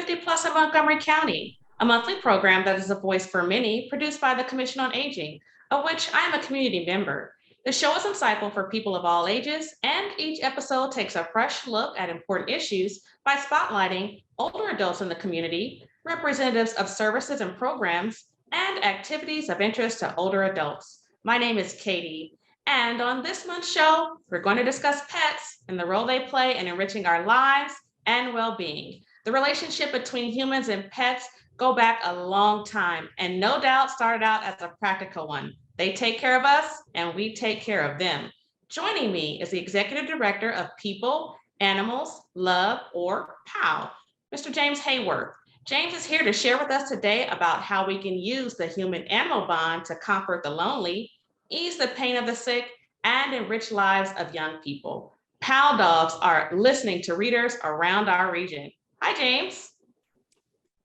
50 Plus in Montgomery County, a monthly program that is a voice for many, produced by the Commission on Aging, of which I am a community member. The show is insightful for people of all ages, and each episode takes a fresh look at important issues by spotlighting older adults in the community, representatives of services and programs, and activities of interest to older adults. My name is Katie, and on this month's show, we're going to discuss pets and the role they play in enriching our lives and well-being. The relationship between humans and pets go back a long time and no doubt started out as a practical one. They take care of us and we take care of them. Joining me is the Executive Director of People, Animals, Love, or POW, Mr. James Haworth. James is here to share with us today about how we can use the human-animal bond to comfort the lonely, ease the pain of the sick, and enrich lives of young people. POW dogs are listening to readers around our region. Hi, James.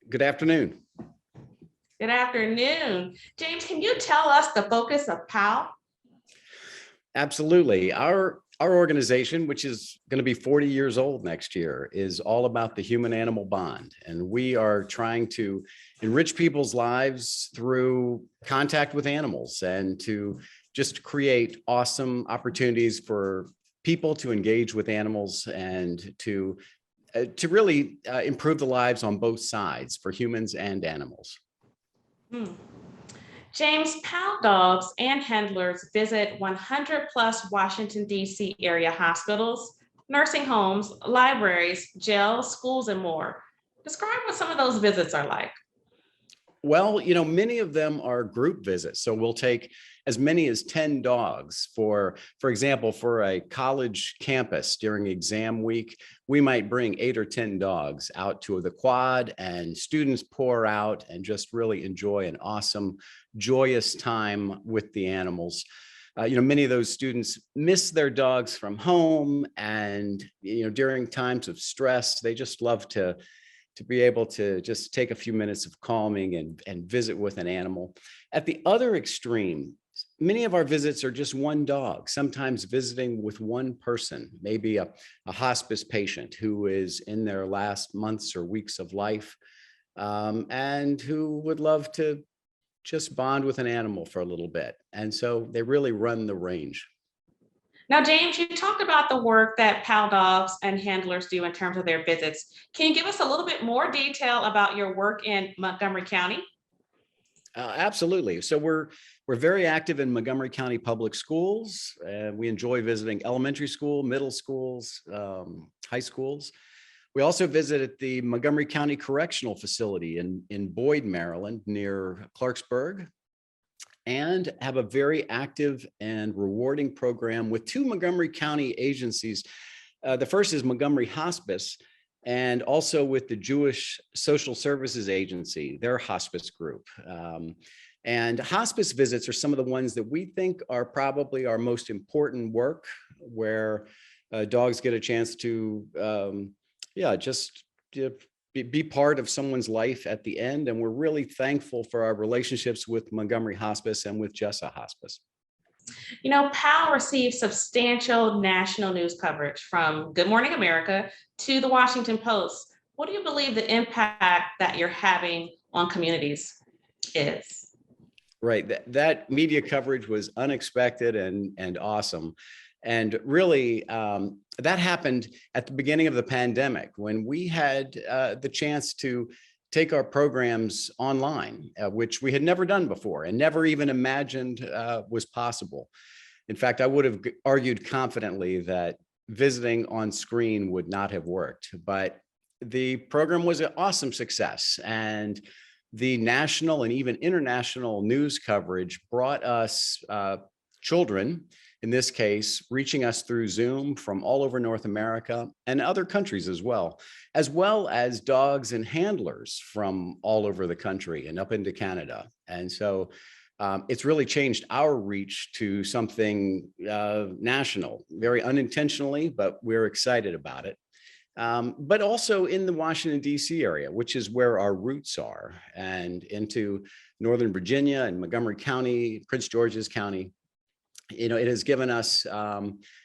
Good afternoon. Good afternoon. James, can you tell us the focus of POW? Absolutely. Our organization, which is going to be 40 years old next year, is all about the human-animal bond. And we are trying to enrich people's lives through contact with animals and to just create awesome opportunities for people to engage with animals and to really improve the lives on both sides for humans and animals. James, POW dogs and handlers visit 100 plus Washington, D.C. area hospitals, nursing homes, libraries, jails, schools, and more. Describe what some of those visits are like. Well, many of them are group visits. So we'll take as many as 10 dogs for example, for a college campus during exam week, we might bring 8 or 10 dogs out to the quad and students pour out and just really enjoy an awesome, joyous time with the animals. Many of those students miss their dogs from home, and, during times of stress, they just love to be able to just take a few minutes of calming and visit with an animal. At the other extreme, many of our visits are just one dog, sometimes visiting with one person, maybe a hospice patient who is in their last months or weeks of life, and who would love to just bond with an animal for a little bit. And so they really run the range. Now, James, you talked about the work that POW dogs and handlers do in terms of their visits. Can you give us a little bit more detail about your work in Montgomery County? Absolutely. So we're very active in Montgomery County Public Schools. We enjoy visiting elementary school, middle schools, high schools. We also visit at the Montgomery County Correctional Facility in Boyd, Maryland, near Clarksburg, and have a very active and rewarding program with 2 Montgomery County agencies. The first is Montgomery Hospice, and also with the Jewish Social Services Agency, their hospice group. And hospice visits are some of the ones that we think are probably our most important work, where dogs get a chance to, be part of someone's life at the end. And we're really thankful for our relationships with Montgomery Hospice and with Jessa Hospice. POW receives substantial national news coverage from Good Morning America to the Washington Post. What do you believe the impact that you're having on communities is? Right. That media coverage was unexpected and awesome. And really, that happened at the beginning of the pandemic, when we had the chance to take our programs online, which we had never done before and never even imagined was possible. In fact, I would have argued confidently that visiting on screen would not have worked, but the program was an awesome success. And the national and even international news coverage brought us children, in this case, reaching us through Zoom from all over North America and other countries as well as dogs and handlers from all over the country and up into Canada. And so it's really changed our reach to something national, very unintentionally, but we're excited about it. But also in the Washington, D.C. area, which is where our roots are, and into Northern Virginia and Montgomery County, Prince George's County. It has given us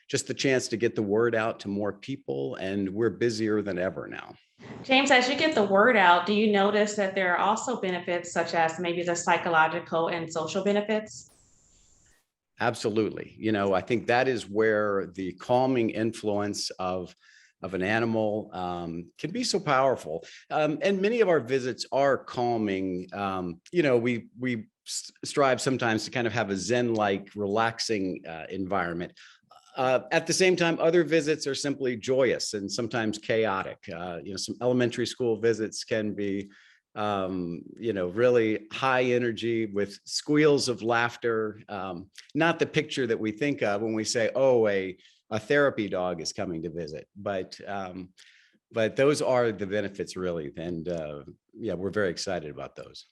just the chance to get the word out to more people, and we're busier than ever now. James, as you get the word out, do you notice that there are also benefits such as maybe the psychological and social benefits? Absolutely. I think that is where the calming influence of an animal can be so powerful. And many of our visits are calming. We strive sometimes to kind of have a Zen-like, relaxing environment. At the same time, other visits are simply joyous and sometimes chaotic. Some elementary school visits can be, really high energy with squeals of laughter. Not the picture that we think of when we say, "Oh, a therapy dog is coming to visit," but those are the benefits, really. And yeah, we're very excited about those.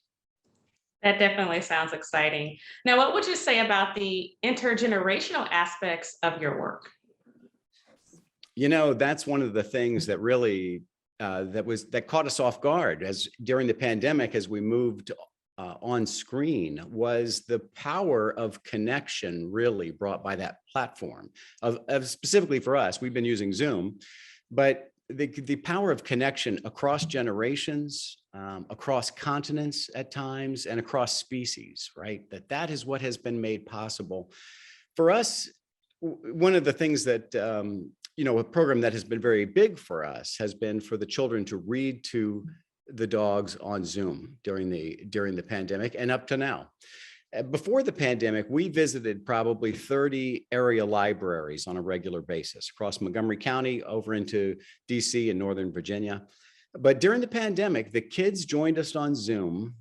That definitely sounds exciting. Now, what would you say about the intergenerational aspects of your work? That's one of the things that really that caught us off guard as during the pandemic, as we moved on screen, was the power of connection really brought by that platform. Of specifically for us, we've been using Zoom, but the power of connection across generations, across continents at times, and across species, right? That is what has been made possible for us. One of the things that a program that has been very big for us has been for the children to read to the dogs on Zoom during the pandemic and up to now. Before the pandemic, we visited probably 30 area libraries on a regular basis across Montgomery County over into DC and Northern Virginia. But during the pandemic, the kids joined us on Zoom.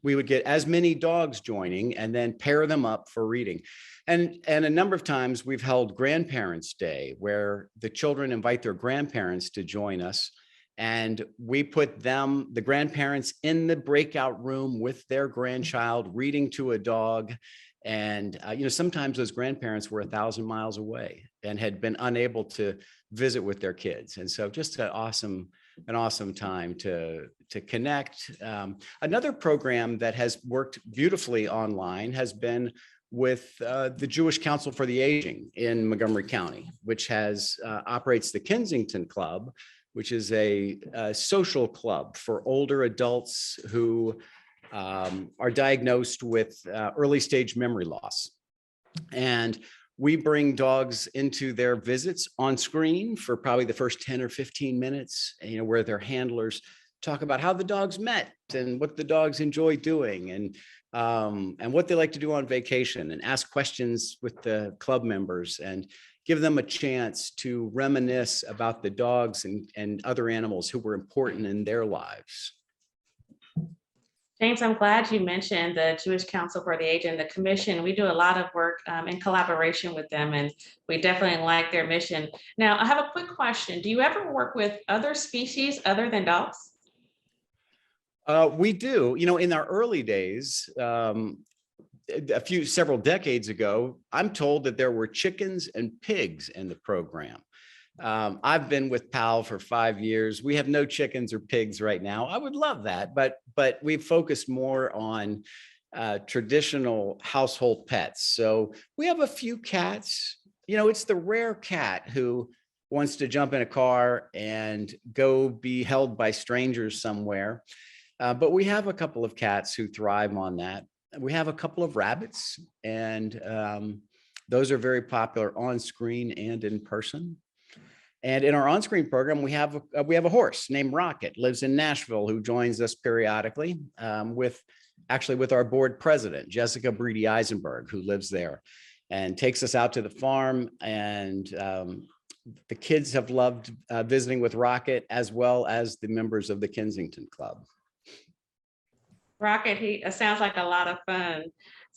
We would get as many dogs joining and then pair them up for reading. And a number of times we've held Grandparents' Day, where the children invite their grandparents to join us. And we put the grandparents, in the breakout room with their grandchild reading to a dog. And sometimes those grandparents were 1,000 miles away and had been unable to visit with their kids. And so just an awesome time to connect. Another program that has worked beautifully online has been with the Jewish Council for the Aging in Montgomery County, which operates the Kensington Club, which is a social club for older adults who are diagnosed with early stage memory loss. And we bring dogs into their visits on screen for probably the first 10 or 15 minutes, where their handlers talk about how the dogs met and what the dogs enjoy doing and what they like to do on vacation, and ask questions with the club members and give them a chance to reminisce about the dogs and other animals who were important in their lives. James, I'm glad you mentioned the Jewish Council for the Aged and the Commission. We do a lot of work in collaboration with them, and we definitely like their mission. Now, I have a quick question. Do you ever work with other species other than dogs? We do. In our early days, several decades ago, I'm told that there were chickens and pigs in the program. I've been with PAL for 5 years. We have no chickens or pigs right now. I would love that, but we've focused more on traditional household pets. So we have a few cats. It's the rare cat who wants to jump in a car and go be held by strangers somewhere. But we have a couple of cats who thrive on that. We have a couple of rabbits, and those are very popular on screen and in person. And in our on-screen program, we have a horse named Rocket, lives in Nashville, who joins us periodically with our board president, Jessica Breedy Eisenberg, who lives there and takes us out to the farm. And the kids have loved visiting with Rocket, as well as the members of the Kensington Club. Rocket, he sounds like a lot of fun.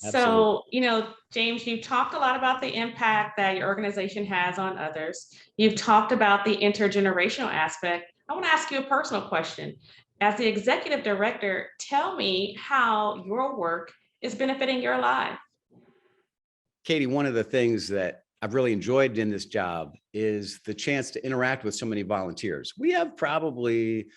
Absolutely. So, James, you talked a lot about the impact that your organization has on others. You've talked about the intergenerational aspect. I want to ask you a personal question. As the executive director, tell me how your work is benefiting your life. Katie, one of the things that I've really enjoyed in this job is the chance to interact with so many volunteers. We have probably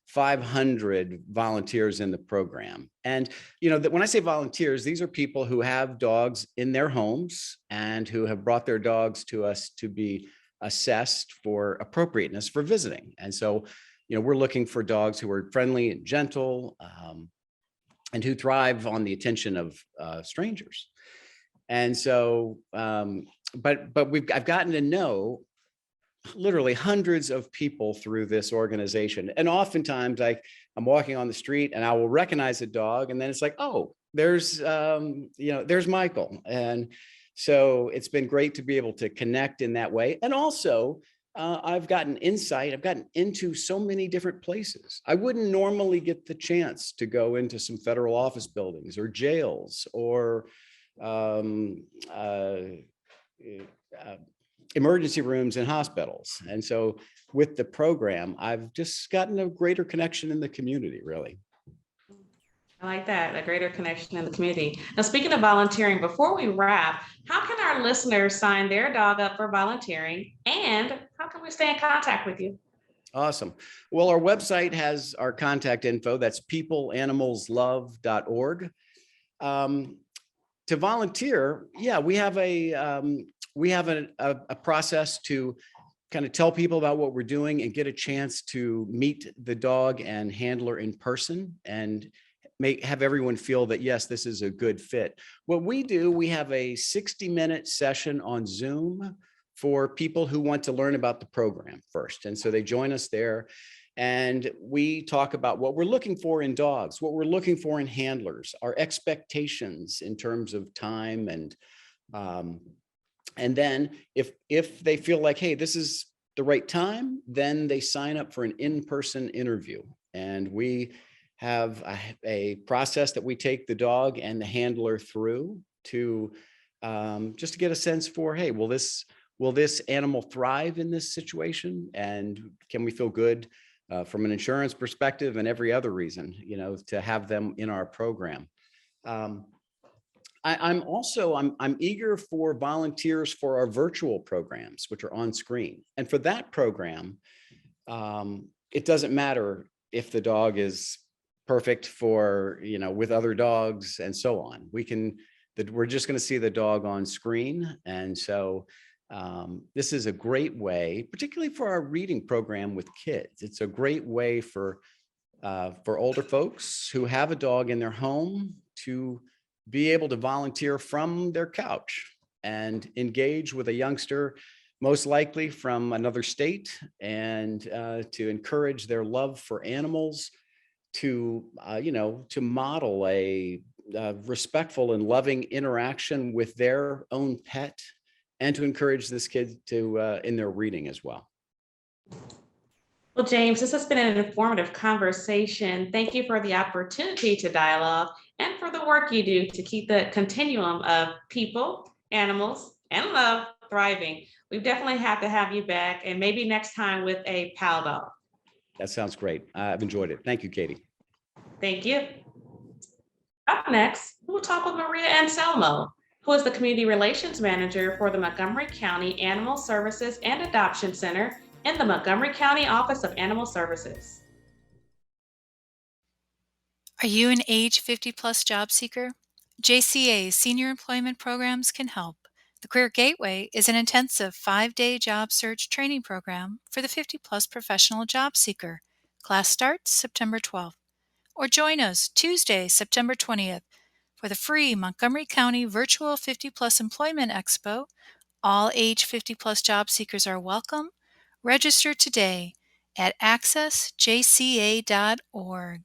500 volunteers in the program. And, when I say volunteers, these are people who have dogs in their homes and who have brought their dogs to us to be assessed for appropriateness for visiting. And so we're looking for dogs who are friendly and gentle, and who thrive on the attention of strangers. And so, but I've gotten to know literally hundreds of people through this organization. And oftentimes I'm walking on the street and I will recognize a dog, and then it's like, oh, there's Michael. And so it's been great to be able to connect in that way. And also, I've gotten insight. I've gotten into so many different places. I wouldn't normally get the chance to go into some federal office buildings or jails or emergency rooms in hospitals. And so with the program, I've just gotten a greater connection in the community, really. I like that, a greater connection in the community. Now, speaking of volunteering, before we wrap, how can our listeners sign their dog up for volunteering, and how can we stay in contact with you? Awesome. Well, our website has our contact info. That's peopleanimalslove.org. To volunteer, yeah, we have a process to kind of tell people about what we're doing and get a chance to meet the dog and handler in person and have everyone feel that, yes, this is a good fit. What we do, we have a 60-minute session on Zoom for people who want to learn about the program first. And so they join us there. And we talk about what we're looking for in dogs, what we're looking for in handlers, our expectations in terms of time. And then if they feel like, hey, this is the right time, then they sign up for an in-person interview. And we have a process that we take the dog and the handler through to just to get a sense for, hey, will this animal thrive in this situation? And can we feel good from an insurance perspective and every other reason, to have them in our program? I'm eager for volunteers for our virtual programs, which are on screen. And for that program, it doesn't matter if the dog is perfect for, with other dogs and so on. We're just going to see the dog on screen. And so this is a great way, particularly for our reading program with kids. It's a great way for older folks who have a dog in their home to be able to volunteer from their couch and engage with a youngster, most likely from another state, and to encourage their love for animals, to model a respectful and loving interaction with their own pet, and to encourage this kid to in their reading as well. Well, James, this has been an informative conversation. Thank you for the opportunity to dialogue and for the work you do to keep the continuum of people, animals, and love thriving. We definitely have to have you back, and maybe next time with a pal dog. That sounds great. I've enjoyed it. Thank you, Katie. Thank you. Up next, we'll talk with Maria Anselmo, who is the Community Relations Manager for the Montgomery County Animal Services and Adoption Center in the Montgomery County Office of Animal Services. Are you an age 50-plus job seeker? JCA's senior employment programs can help. The Career Gateway is an intensive 5-day job search training program for the 50-plus professional job seeker. Class starts September 12th. Or join us Tuesday, September 20th for the free Montgomery County Virtual 50-plus Employment Expo. All age 50-plus job seekers are welcome. Register today at accessjca.org.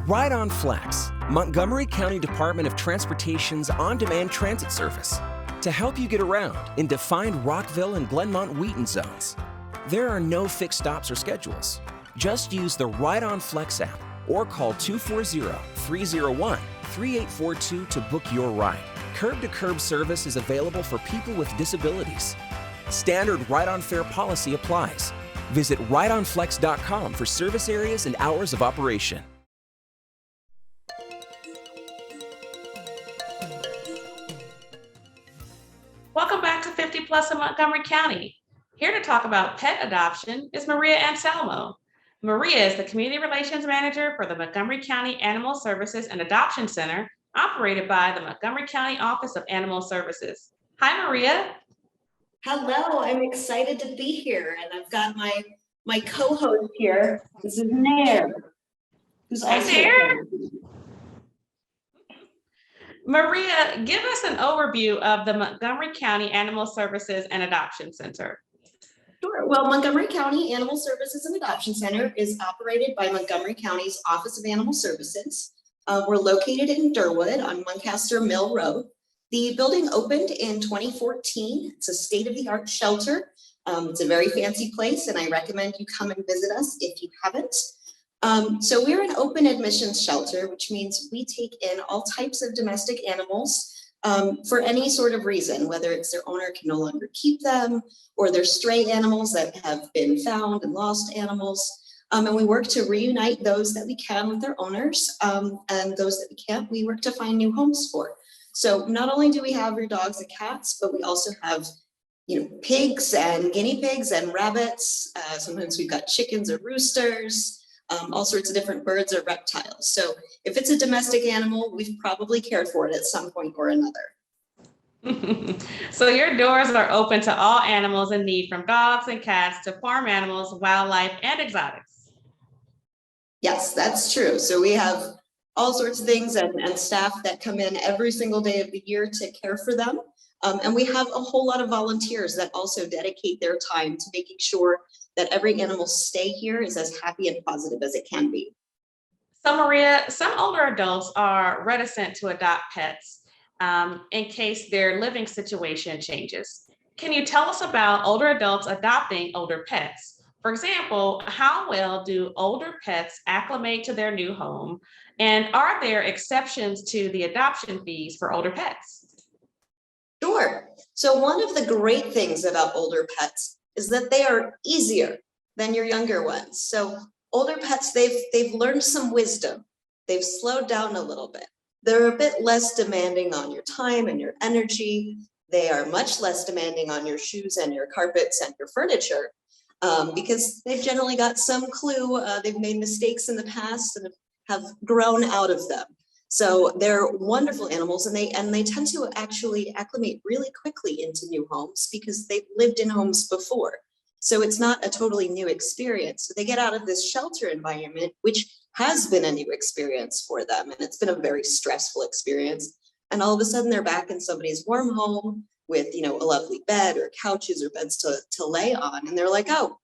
Ride on Flex, Montgomery County Department of Transportation's on-demand transit service to help you get around in defined Rockville and Glenmont-Wheaton zones. There are no fixed stops or schedules. Just use the Ride on Flex app or call 240-301-3842 to book your ride. Curb-to-curb service is available for people with disabilities. Standard ride-on fare policy applies. Visit rideonflex.com for service areas and hours of operation. Welcome back to 50 Plus in Montgomery County. Here to talk about pet adoption is Maria Anselmo. Maria is the Community Relations Manager for the Montgomery County Animal Services and Adoption Center, operated by the Montgomery County Office of Animal Services. Hi, Maria. Hello, I'm excited to be here, and I've got my my co-host here. This is Nair, who's Hi, also Nair. Maria, give us an overview of the Montgomery County Animal Services and Adoption Center. Sure. Well, Montgomery County Animal Services and Adoption Center is operated by Montgomery County's Office of Animal Services. We're located in Durwood on Muncaster Mill Road. The building opened in 2014. It's a state-of-the-art shelter. It's a very fancy place, and I recommend you come and visit us if you haven't. So we're an open admissions shelter, which means we take in all types of domestic animals for any sort of reason, whether it's their owner can no longer keep them, or they're stray animals that have been found and lost animals. And we work to reunite those that we can with their owners, and those that we can't, we work to find new homes for. So not only do we have your dogs and cats, but we also have, pigs and guinea pigs and rabbits. Sometimes we've got chickens or roosters, all sorts of different birds or reptiles. So if it's a domestic animal, we've probably cared for it at some point or another. So your doors are open to all animals in need, from dogs and cats to farm animals, wildlife, and exotics. Yes, that's true. So we have all sorts of things and staff that come in every single day of the year to care for them. And we have a whole lot of volunteers that also dedicate their time to making sure that every animal stay here is as happy and positive as it can be. So Maria, some older adults are reticent to adopt pets in case their living situation changes. Can you tell us about older adults adopting older pets? For example, how well do older pets acclimate to their new home? And are there exceptions to the adoption fees for older pets? Sure. So one of the great things about older pets is that they are easier than your younger ones. So older pets, they've learned some wisdom. They've slowed down a little bit. They're a bit less demanding on your time and your energy. They are much less demanding on your shoes and your carpets and your furniture because they've generally got some clue. They've made mistakes in the past and have grown out of them. So they're wonderful animals, and they tend to actually acclimate really quickly into new homes because they've lived in homes before. So it's not a totally new experience. So they get out of this shelter environment, which has been a new experience for them, and it's been a very stressful experience. And all of a sudden they're back in somebody's warm home with, a lovely bed or couches or beds to lay on. And they're like, oh,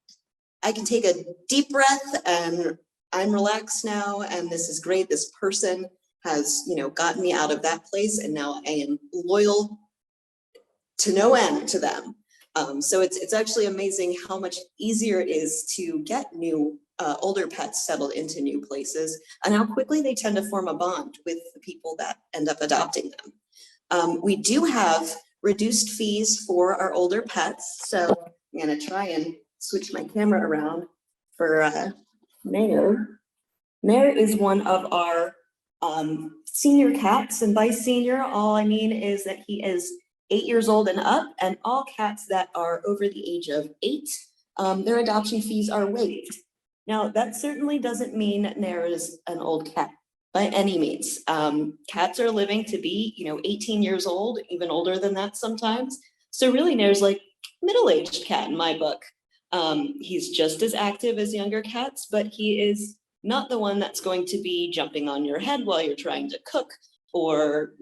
I can take a deep breath and I'm relaxed now. And this is great. This person has, gotten me out of that place. And now I am loyal to no end to them. So it's actually amazing how much easier it is to get new older pets settled into new places, and how quickly they tend to form a bond with the people that end up adopting them. We do have reduced fees for our older pets. So I'm gonna try and switch my camera around for Nair. Nair is one of our senior cats, and by senior, all I mean is that he is 8 years old and up, and all cats that are over the age of 8, their adoption fees are waived. Now, that certainly doesn't mean Nair is an old cat by any means. Cats are living to be, 18 years old, even older than that sometimes. So really, Nair's like middle-aged cat in my book. He's just as active as younger cats, but he is not the one that's going to be jumping on your head while you're trying to cook, or,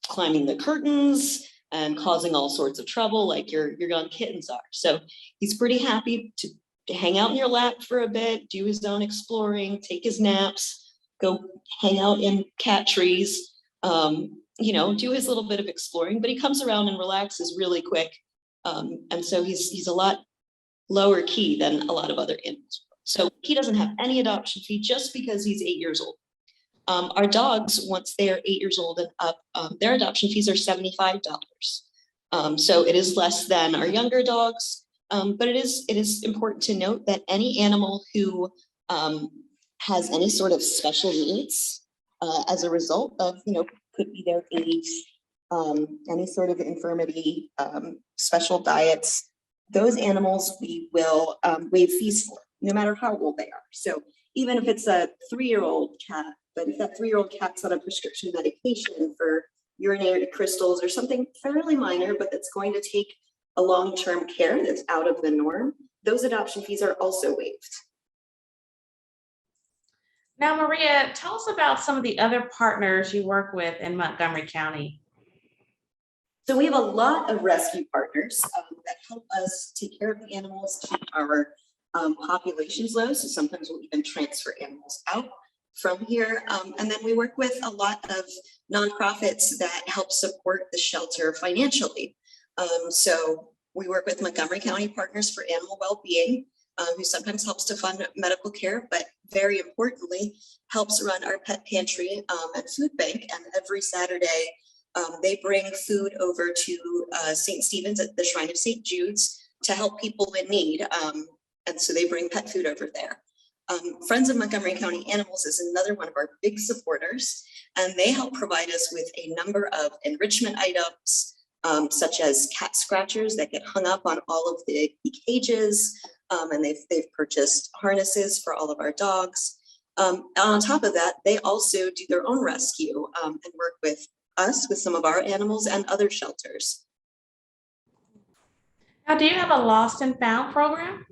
climbing the curtains and causing all sorts of trouble like your young kittens are. So he's pretty happy to hang out in your lap for a bit, do his own exploring, take his naps, go hang out in cat trees, do his little bit of exploring, but he comes around and relaxes really quick. And so he's a lot lower key than a lot of other animals. So he doesn't have any adoption fee just because he's 8 years old. Our dogs, once they are 8 years old and up, their adoption fees are $75. So it is less than our younger dogs, but it is important to note that any animal who has any sort of special needs as a result of, could be their age, any sort of infirmity, special diets, those animals we will waive fees for, no matter how old they are. So even if it's a 3-year-old cat, but if that 3-year-old cat's on a prescription medication for urinary crystals or something fairly minor, but that's going to take a long-term care that's out of the norm, those adoption fees are also waived. Now, Maria, tell us about some of the other partners you work with in Montgomery County. So we have a lot of rescue partners that help us take care of the animals, keep our populations low. So sometimes we'll even transfer animals out from here. And then we work with a lot of nonprofits that help support the shelter financially. So we work with Montgomery County Partners for Animal Wellbeing, who sometimes helps to fund medical care, but very importantly, helps run our pet pantry and food bank. And every Saturday, they bring food over to St. Stephen's at the Shrine of St. Jude's to help people in need. And so they bring pet food over there. Friends of Montgomery County Animals is another one of our big supporters, and they help provide us with a number of enrichment items, such as cat scratchers that get hung up on all of the cages, and they've purchased harnesses for all of our dogs. On top of that, they also do their own rescue and work with us with some of our animals and other shelters. Now, do you have a lost and found program?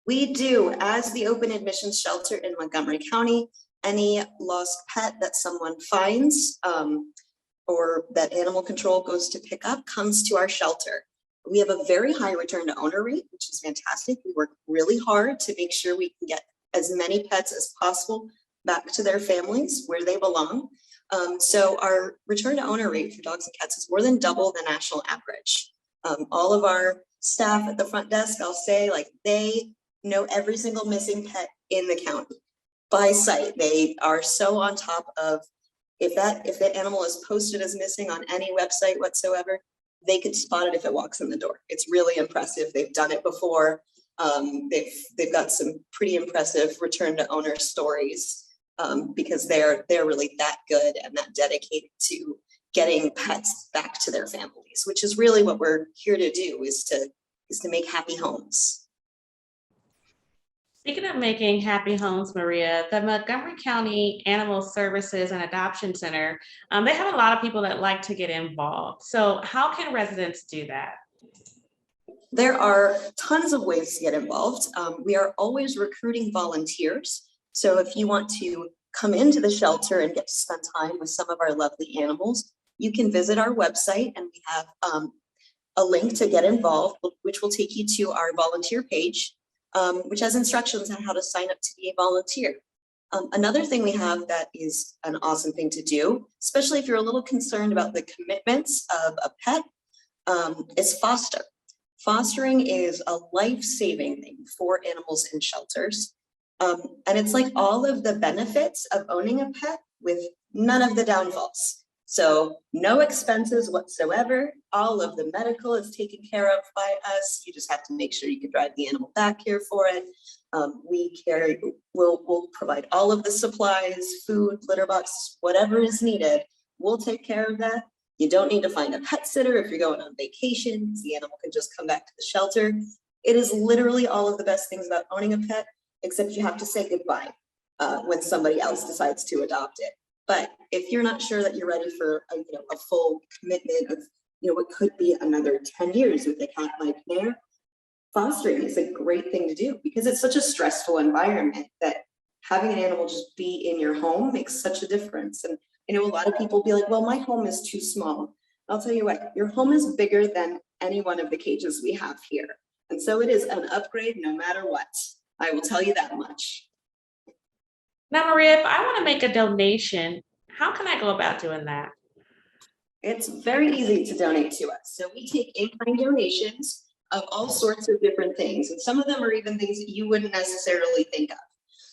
We do. As the open admissions shelter in Montgomery County, any lost pet that someone finds or that animal control goes to pick up comes to our shelter. We have a very high return to owner rate, which is fantastic. We work really hard to make sure we can get as many pets as possible back to their families where they belong. So our return to owner rate for dogs and cats is more than double the national average. All of our staff at the front desk, I'll say, like, they know every single missing pet in the county by sight. They are so on top of if that animal is posted as missing on any website whatsoever, they could spot it if it walks in the door. It's really impressive. They've done it before. They've got some pretty impressive return to owner stories because they're really that good and that dedicated to getting pets back to their families, which is really what we're here to do, is to make happy homes. Speaking of making happy homes, Maria, the Montgomery County Animal Services and Adoption Center, they have a lot of people that like to get involved. So how can residents do that? There are tons of ways to get involved. We are always recruiting volunteers. So if you want to come into the shelter and get to spend time with some of our lovely animals, you can visit our website, and we have a link to get involved, which will take you to our volunteer page, which has instructions on how to sign up to be a volunteer. Another thing we have that is an awesome thing to do, especially if you're a little concerned about the commitments of a pet, is foster. Fostering is a life-saving thing for animals in shelters. And it's like all of the benefits of owning a pet with none of the downfalls. So no expenses whatsoever. All of the medical is taken care of by us. You just have to make sure you can drive the animal back here for it. We'll provide all of the supplies, food, litter box, whatever is needed. We'll take care of that. You don't need to find a pet sitter if you're going on vacation. The animal can just come back to the shelter. It is literally all of the best things about owning a pet, except you have to say goodbye when somebody else decides to adopt it. But if you're not sure that you're ready for a full commitment of what could be another 10 years with a cat like there, fostering is a great thing to do because it's such a stressful environment that having an animal just be in your home makes such a difference. And a lot of people be like, well, my home is too small. I'll tell you what, your home is bigger than any one of the cages we have here. And so it is an upgrade no matter what. I will tell you that much. Now, Maria, if I want to make a donation, how can I go about doing that? It's very easy to donate to us. So we take in-kind donations of all sorts of different things. And some of them are even things that you wouldn't necessarily think of.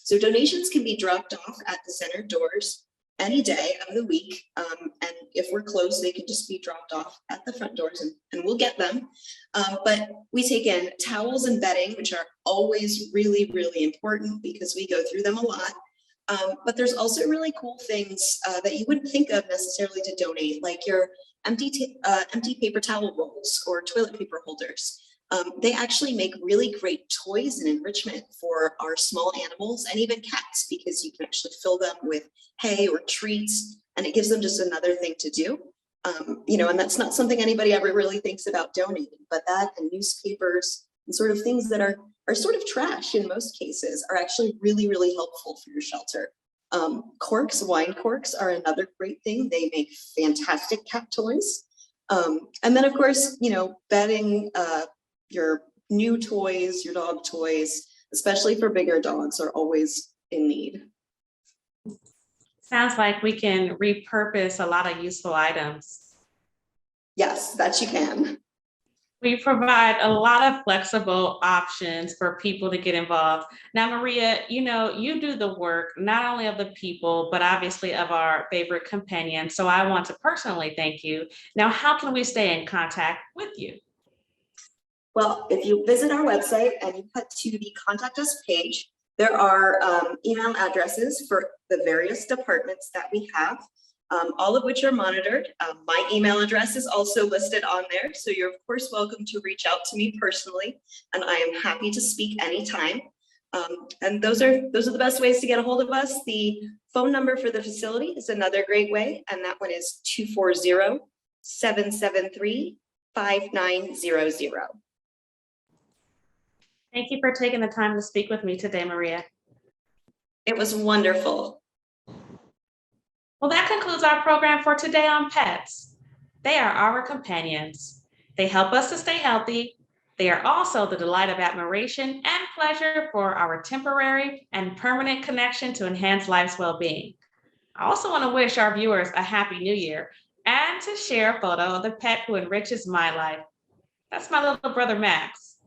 So donations can be dropped off at the center doors any day of the week. And if we're closed, they can just be dropped off at the front doors and we'll get them. But we take in towels and bedding, which are always really, really important because we go through them a lot. But there's also really cool things that you wouldn't think of necessarily to donate, like your empty paper towel rolls or toilet paper holders. They actually make really great toys and enrichment for our small animals and even cats, because you can actually fill them with hay or treats, and it gives them just another thing to do. And that's not something anybody ever really thinks about donating, but that and newspapers, and sort of things that are sort of trash in most cases are actually really, really helpful for your shelter. Corks, wine corks are another great thing. They make fantastic cat toys. And then of course, bedding, your new toys, your dog toys, especially for bigger dogs, are always in need. Sounds like we can repurpose a lot of useful items. Yes, that you can. We provide a lot of flexible options for people to get involved. Now, Maria, you do the work not only of the people, but obviously of our favorite companion. So I want to personally thank you. Now, how can we stay in contact with you? Well, if you visit our website and you cut to the Contact Us page, there are email addresses for the various departments that we have. All of which are monitored. My email address is also listed on there, so you're of course welcome to reach out to me personally, and I am happy to speak anytime. And those are the best ways to get a hold of us. The phone number for the facility is another great way, and that one is 240-773-5900. Thank you for taking the time to speak with me today, Maria. It was wonderful. Well, that concludes our program for today on pets. They are our companions. They help us to stay healthy. They are also the delight of admiration and pleasure for our temporary and permanent connection to enhance life's well-being. I also want to wish our viewers a happy new year and to share a photo of the pet who enriches my life. That's my little brother, Max.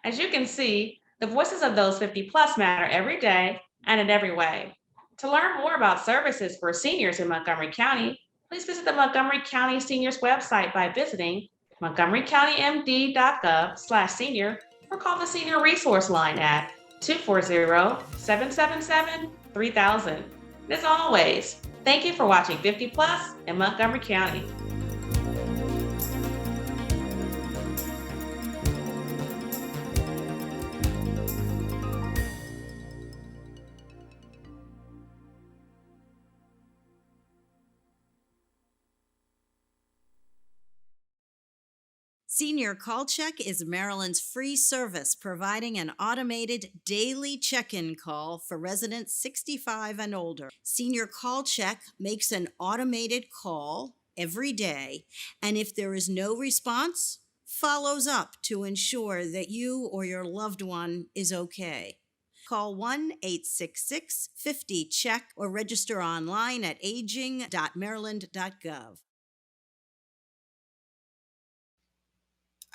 As you can see, the voices of those 50 plus matter every day and in every way. To learn more about services for seniors in Montgomery County, please visit the Montgomery County Seniors website by visiting montgomerycountymd.gov/senior or call the Senior Resource Line at 240-777-3000. As always, thank you for watching 50 Plus in Montgomery County. Senior Call Check is Maryland's free service providing an automated daily check-in call for residents 65 and older. Senior Call Check makes an automated call every day, and if there is no response, follows up to ensure that you or your loved one is okay. Call 1-866-50-CHECK or register online at aging.maryland.gov.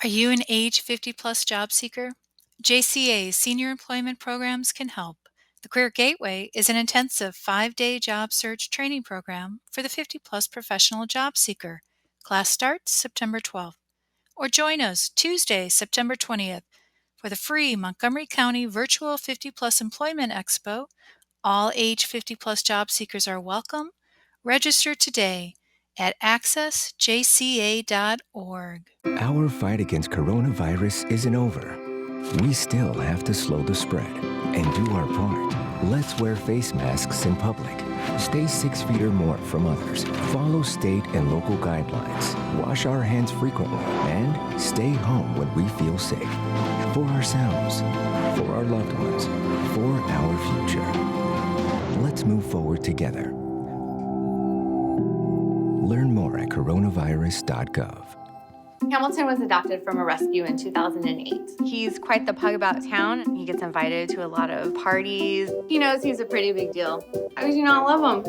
Are you an age 50 plus job seeker? JCA's senior employment programs can help. The Career Gateway is an intensive 5-day job search training program for the 50 plus professional job seeker. Class starts September 12th. Or join us Tuesday, September 20th for the free Montgomery County Virtual 50 Plus Employment Expo. All age 50 plus job seekers are welcome. Register today at accessjca.org. Our fight against coronavirus isn't over. We still have to slow the spread and do our part. Let's wear face masks in public. Stay 6 feet or more from others. Follow state and local guidelines. Wash our hands frequently and stay home when we feel safe. For ourselves, for our loved ones, for our future. Let's move forward together. Learn more at coronavirus.gov. Hamilton was adopted from a rescue in 2008. He's quite the pug about town. He gets invited to a lot of parties. He knows he's a pretty big deal. How could you not love him?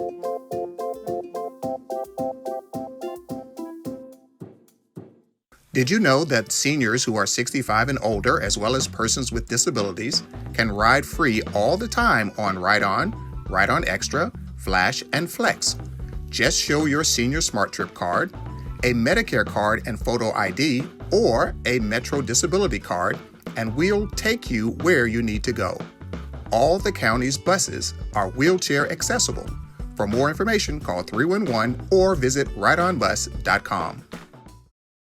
Did you know that seniors who are 65 and older, as well as persons with disabilities, can ride free all the time on Ride On Extra, Flash, and Flex? Just show your senior Smart Trip card, a Medicare card and photo ID, or a Metro Disability card, and we'll take you where you need to go. All the county's buses are wheelchair accessible. For more information, call 311 or visit rideonbus.com.